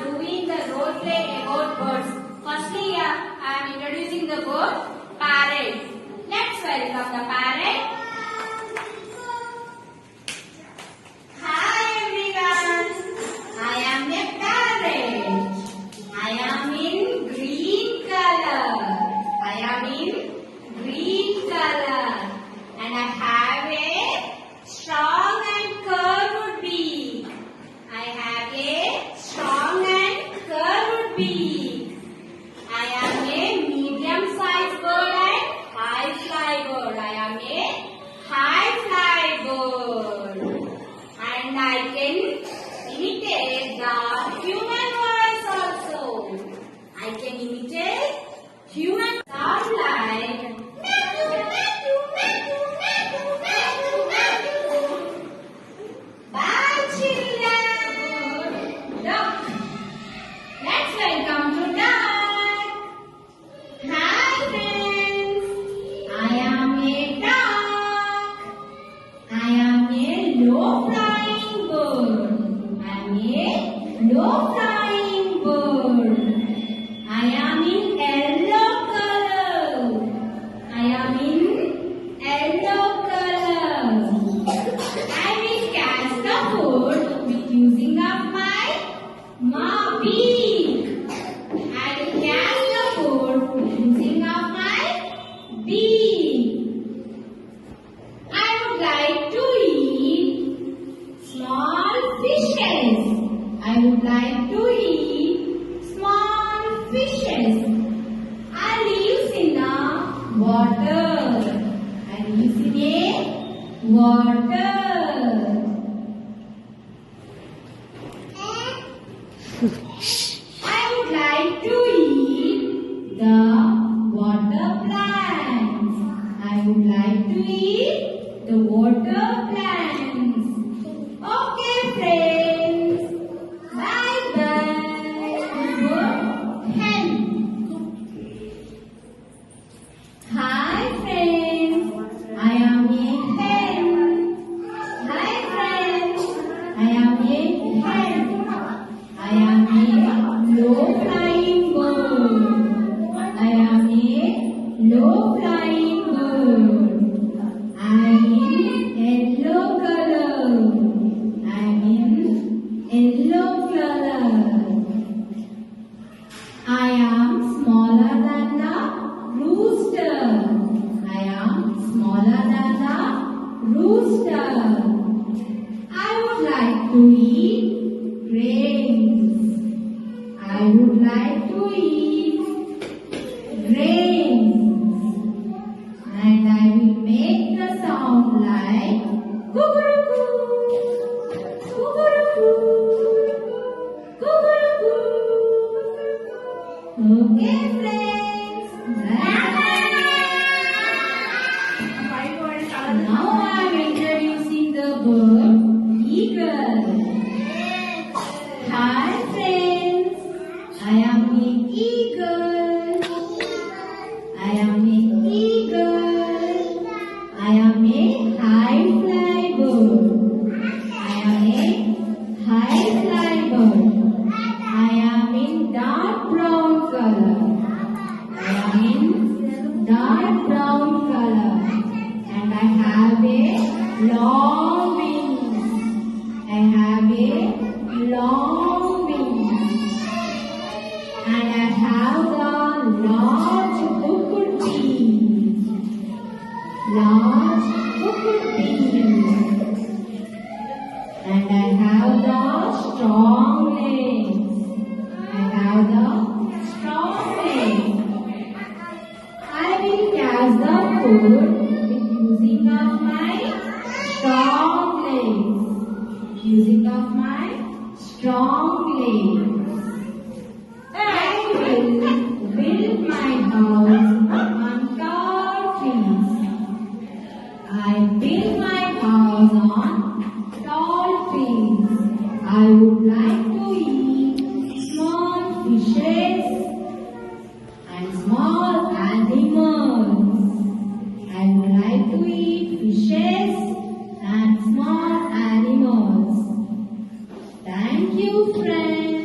doing the role play about birds. Firstly, I am introducing the bird parrot. Let's welcome the parrot. Hi everyone. I am a parrot. I am in green color. I am in green color. And I have a strong and curved beak. I have a strong and curved beak. I am a medium-sized bird and high-fly bird. I am a high-fly bird. And I can imitate the human voice also. I can imitate human sound like bye children. Duck. Let's welcome to duck. Hi friends. I am a duck. I am a low flying bird. I am a low flying bird. I am in yellow color. I am in yellow color. I will catch the food with using of my beak. I will catch the food with using of my beak. I would like to eat small fishes. I would like to eat small fishes. I live in the water. I live in a water. I would like to eat the water plants. I would like to eat the water plants. Okay, friends. Bye bye. Good hen. Hi, friends. I am a hen. Hi, friends. I am a hen. I am a low flying bird. I am a low flying bird. I am in yellow color. I am in yellow color. I am smaller than the rooster. I am smaller than the rooster. I would like to eat grains. I would like to eat grains. And I will make the sound like cuckoo, cuckoo, cuckoo. Okay, friends. Now I am introducing the bird eagle. Hi friends, I am an eagle. I am an eagle. I am a high fly bird. I am a high fly bird. I am in dark brown color. I am in dark brown color. And I have a long wings. I have a long wings. And I have the large hooked beak. Large hooked beak. And I have the strong legs. I have the strong legs. I will catch the food with using of my strong legs. Using of my strong legs. I will build my house on tall trees. I build my house on tall trees. I would like to eat small fishes and small animals. I would like to eat fishes and small animals. Thank you, friends.